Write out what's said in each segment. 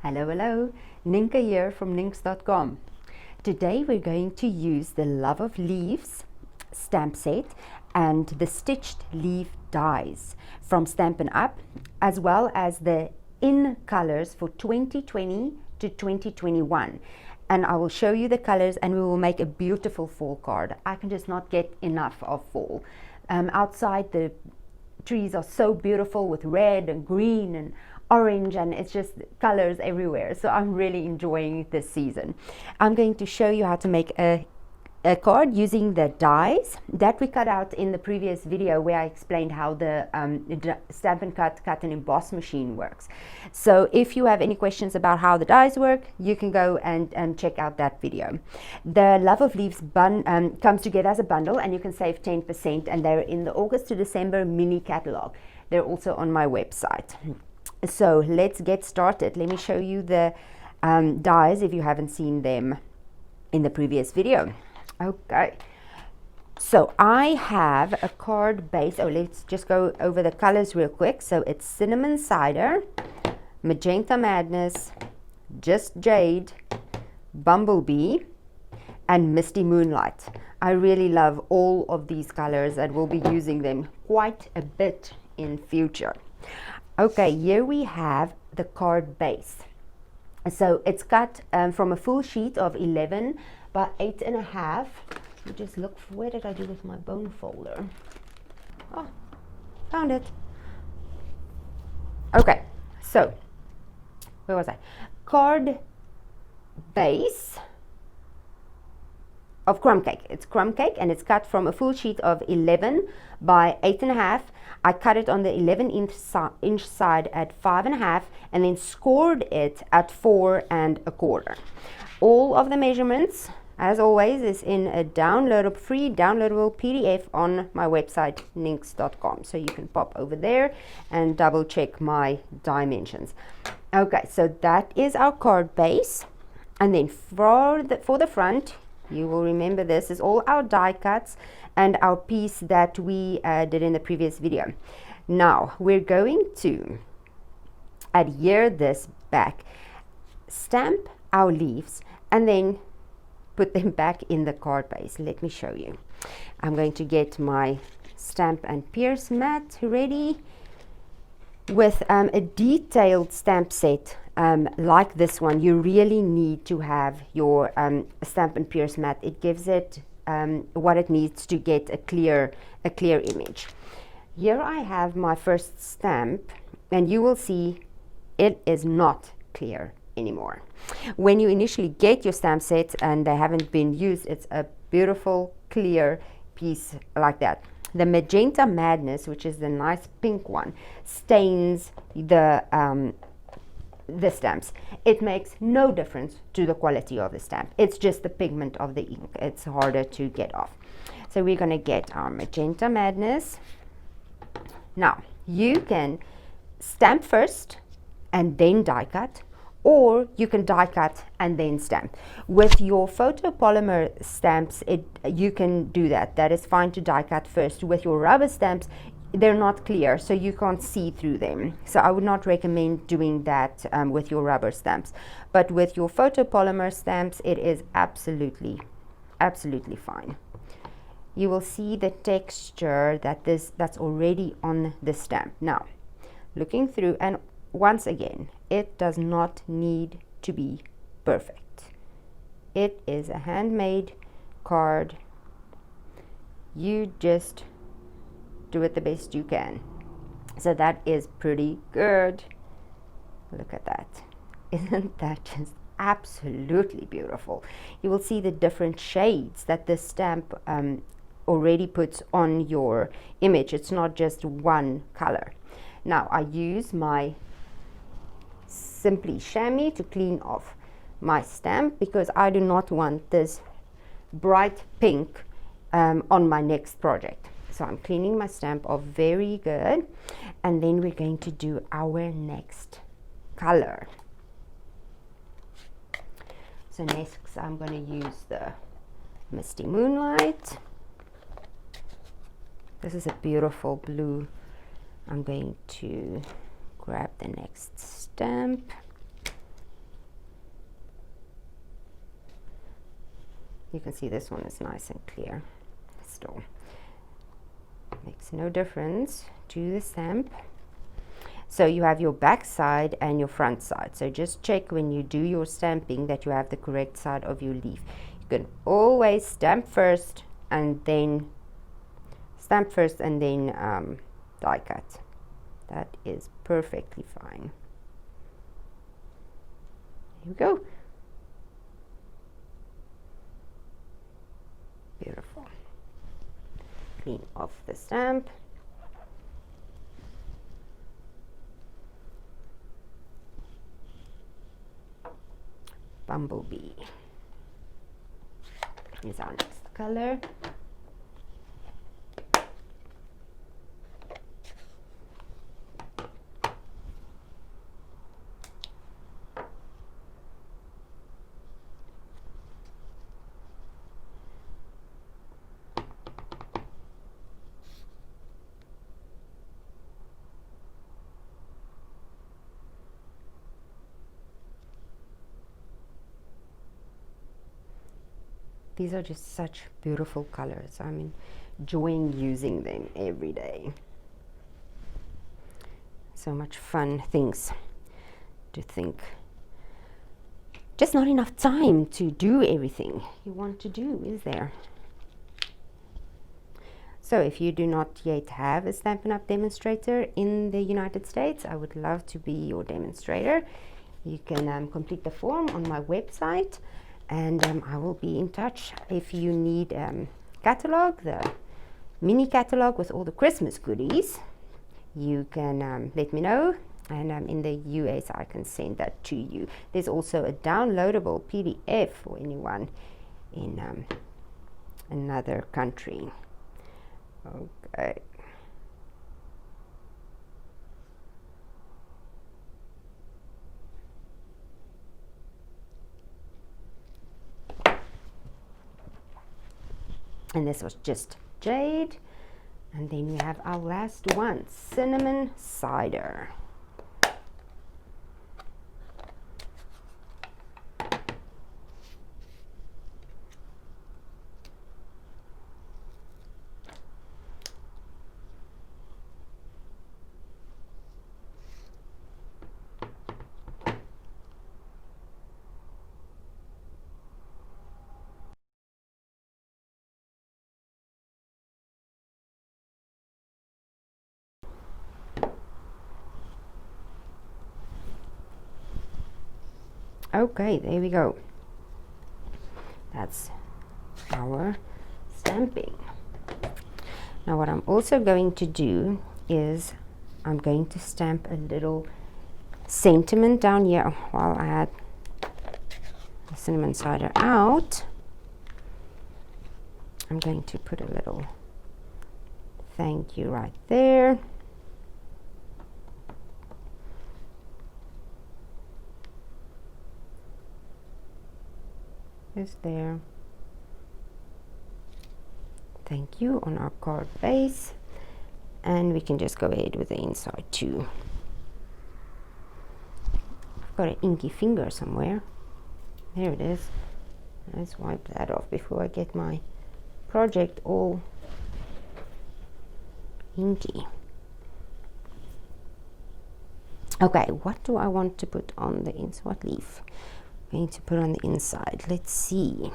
Hello, hello, Nienke here from Ninks.com. Today we're going to use the Love of Leaves stamp set and the stitched leaf dies from Stampin' Up, as well as the in colors for 2020 to 2021. And I will show you the colors and we will make a beautiful fall card. I can just not get enough of fall. Outside the trees are so beautiful with red and green and orange, and it's just colors everywhere. So I'm really enjoying this season. I'm going to show you how to make a card using the dies that we cut out in the previous video where I explained how the Stampin' Cut and emboss machine works. So if you have any questions about how the dies work, you can go and check out that video. The Love of Leaves comes together as a bundle and you can save 10%, and they're in the August to December mini catalog. They're also on my website. So let's get started. Let me show you the dies if you haven't seen them in the previous video. Okay, so I have a card base. Oh, let's just go over the colors real quick. So it's Cinnamon Cider, Magenta Madness, Just Jade, Bumblebee, and Misty Moonlight. I really love all of these colors and we'll be using them quite a bit in future. Okay, here we have the card base. So it's cut from a full sheet of 11 by 8.5. You just look for, where did I do with my bone folder? Oh, found it. Okay, so where was I? Card base of crumb cake. It's crumb cake and it's cut from a full sheet of 11 by 8.5. I cut it on the 11-inch side at 5.5 and then scored it at 4.25. All of the measurements, as always, is in a free downloadable PDF on my website Ninks.com. So you can pop over there and double check my dimensions. Okay, so that is our card base. And then for the front, you will remember this is all our die cuts and our piece that we did in the previous video. Now we're going to adhere this back, stamp our leaves, and then put them back in the card base. Let me show you. I'm going to get my Stamp and Pierce mat ready. With a detailed stamp set like this one, you really need to have your Stamp and Pierce mat. It gives it what it needs to get a clear image. Here I have my first stamp, and you will see it is not clear anymore. When you initially get your stamp sets and they haven't been used, it's a beautiful clear piece like that. The Magenta Madness, which is the nice pink one, stains the stamps. It makes no difference to the quality of the stamp. It's just the pigment of the ink. It's harder to get off. So we're going to get our Magenta Madness. Now, you can stamp first and then die cut, or you can die cut and then stamp. With your photopolymer stamps, you can do that. That is fine to die cut first. With your rubber stamps, they're not clear, so you can't see through them. So I would not recommend doing that with your rubber stamps. But with your photopolymer stamps, it is absolutely fine. You will see the texture that's already on the stamp. Now, looking through, and once again, it does not need to be perfect. It is a handmade card. You just do it the best you can. So that is pretty good. Look at that. Isn't that just absolutely beautiful? You will see the different shades that the stamp already puts on your image. It's not just one color. Now I use my Simply Chamois to clean off my stamp because I do not want this bright pink on my next project. So I'm cleaning my stamp off very good, and then we're going to do our next color. So next I'm going to use the Misty Moonlight. This is a beautiful blue. I'm going to grab the next stamp You can see this one is nice and clear still. Makes no difference to the stamp. So you have your back side and your front side. So just check when you do your stamping that you have the correct side of your leaf. You can always stamp first and then die cut. That is perfectly fine. Here we go. Beautiful. Clean off the stamp. Bumblebee is our next color. These are just such beautiful colors. I'm enjoying using them every day. So much fun things to think. Just not enough time to do everything you want to do, is there? So if you do not yet have a Stampin' Up! Demonstrator in the United States, I would love to be your demonstrator. You can complete the form on my website, and I will be in touch. If you need catalog, the mini catalog with all the Christmas goodies, you can let me know, and in the US I can send that to you. There's also a downloadable PDF for anyone in another country. Okay. And this was just jade. And then we have our last one, cinnamon cider. Okay, there we go. That's our stamping. Now what I'm also going to do is I'm going to stamp a little sentiment down here while I had the cinnamon cider out. I'm going to put a little thank you right there. Is there. Thank you on our card base, and we can just go ahead with the inside too. I've got an inky finger somewhere. There it is. Let's wipe that off before I get my project all inky. Okay, what do I want to put on the inside? What leaf? Going to put on the inside. Let's see.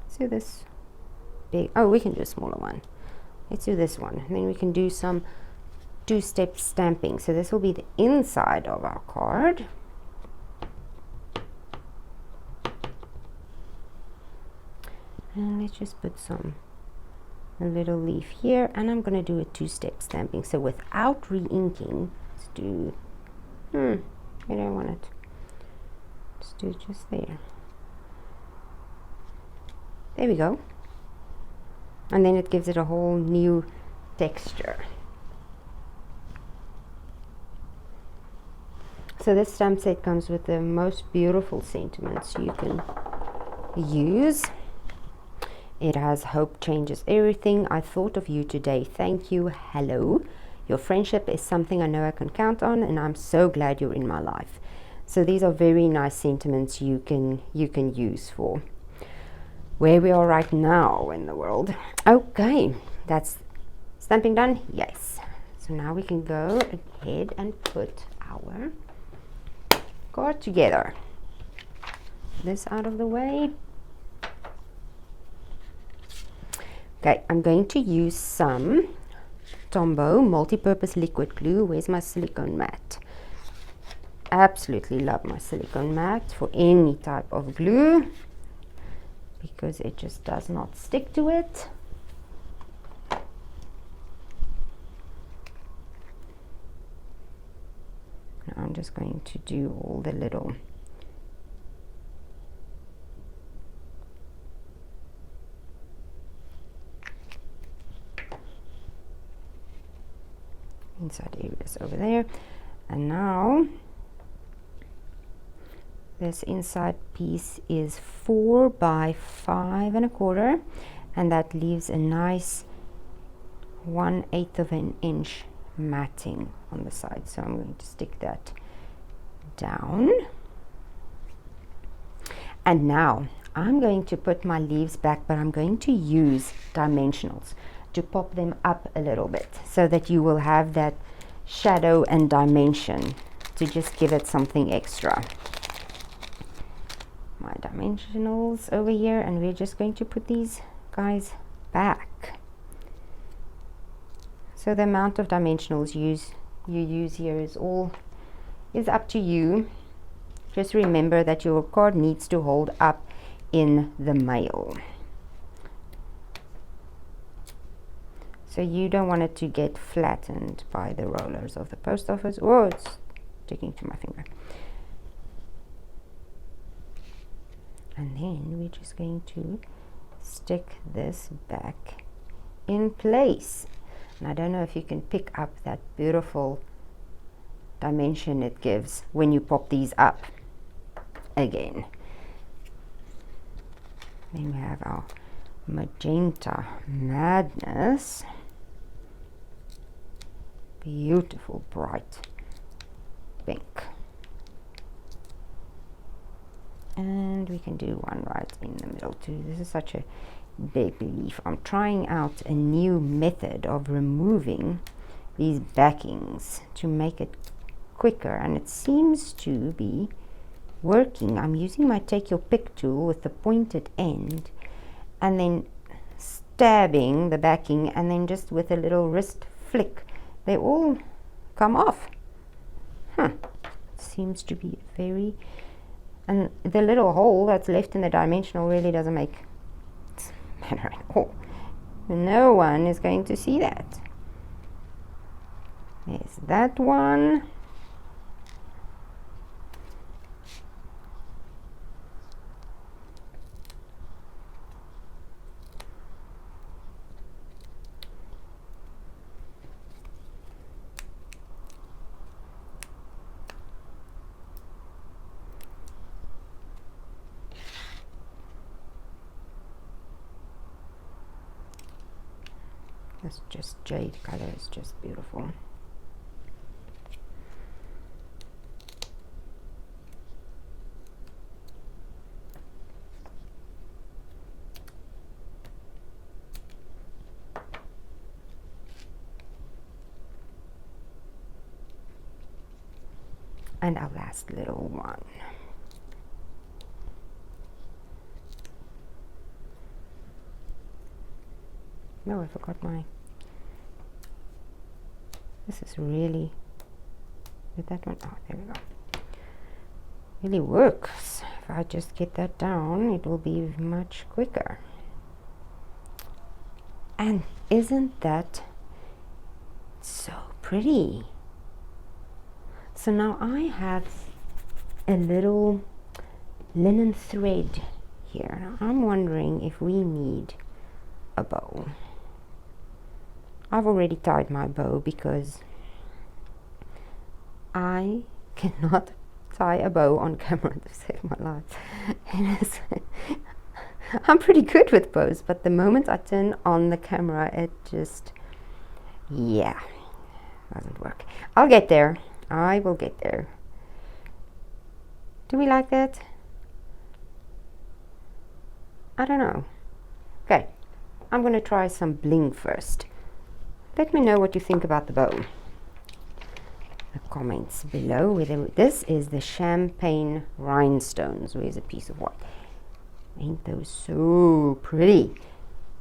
Let's do this big. Oh, we can do a smaller one. Let's do this one, and then we can do some two-step stamping. So this will be the inside of our card. And let's just put a little leaf here, and I'm going to do a two-step stamping. So without re-inking, let's do, I don't want it. Let's do it just there. There we go. And then it gives it a whole new texture. So this stamp set comes with the most beautiful sentiments you can use. It has hope changes everything. I thought of you today. Thank you. Hello. Your friendship is something I know I can count on, and I'm so glad you're in my life. So these are very nice sentiments you can use for where we are right now in the world. Okay, that's stamping done. Yes. So now we can go ahead and put our card together. This out of the way. Okay, I'm going to use some Tombow multi-purpose liquid glue. Where's my silicone mat? Absolutely love my silicone mat for any type of glue because it just does not stick to it. Now I'm just going to do all the little inside areas over there, and now this inside piece is 4 by 5 1/4, and that leaves a nice 1/8 of an inch matting on the side. So I'm going to stick that down, and now I'm going to put my leaves back, but I'm going to use dimensionals to pop them up a little bit so that you will have that shadow and dimension to just give it something extra. My dimensionals over here, and we're just going to put these guys back. So the amount of dimensionals you use here is up to you. Just remember that your card needs to hold up in the mail. So you don't want it to get flattened by the rollers of the post office. Oh, it's sticking to my finger. And then we're just going to stick this back in place. And I don't know if you can pick up that beautiful dimension it gives when you pop these up again. Then we have our magenta madness. Beautiful bright pink. And we can do one right in the middle too. This is such a big leaf. I'm trying out a new method of removing these backings to make it quicker, and it seems to be working. I'm using my take your pick tool with the pointed end and then stabbing the backing, and then just with a little wrist flick they all come off. Seems to be very, and the little hole that's left in the dimensional really doesn't make matter at all. No one is going to see that. There's that one. This just jade color is just beautiful. And our last little one. No, I forgot my. This is really. Did that one? Oh, there we go. Really works. If I just get that down, it will be much quicker. And isn't that so pretty? So now I have a little linen thread here. Now I'm wondering if we need a bow. I've already tied my bow because I cannot tie a bow on camera to save my life. I'm pretty good with bows, but the moment I turn on the camera, it just, yeah, doesn't work. I'll get there. I will get there. Do we like that? I don't know. Okay, I'm going to try some bling first. Let me know what you think about the bow. The comments below. Whether this is the champagne rhinestones. Where's a piece of what? Ain't those so pretty?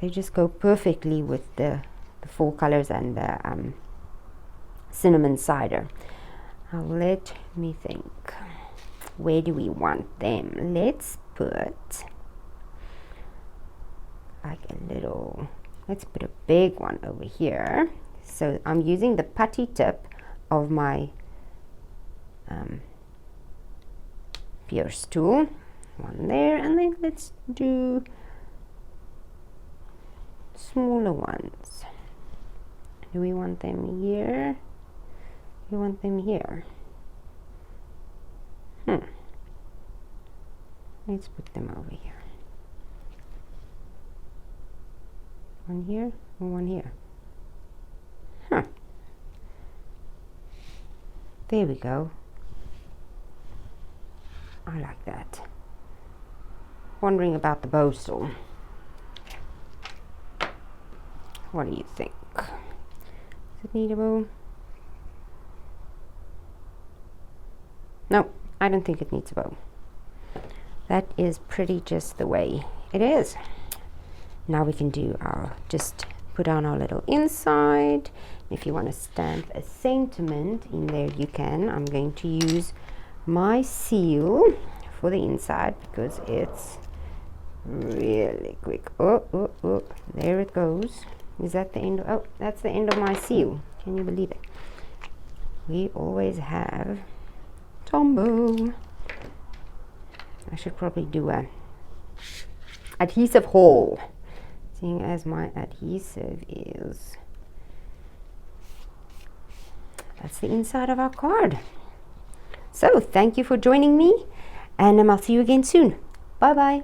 They just go perfectly with the four colors and the cinnamon cider. Let me think. Where do we want them? Let's put like a little, let's put a big one over here. So I'm using the putty tip of my pierce tool. One there, and then let's do smaller ones. Do we want them here? We want them here. Let's put them over here. One here and one here. There we go. I like that. Wondering about the bow stole. What do you think? Does it need a bow? No, I don't think it needs a bow. That is pretty just the way it is. Now we can do our, just put on our little inside. If you want to stamp a sentiment in there, you can. I'm going to use my seal for the inside because it's really quick. Oh, there it goes. Is that the end? Oh, that's the end of my seal. Can you believe it? We always have Tombow. I should probably do a adhesive haul, seeing as my adhesive is, that's the inside of our card. So thank you for joining me, and I'll see you again soon. Bye bye.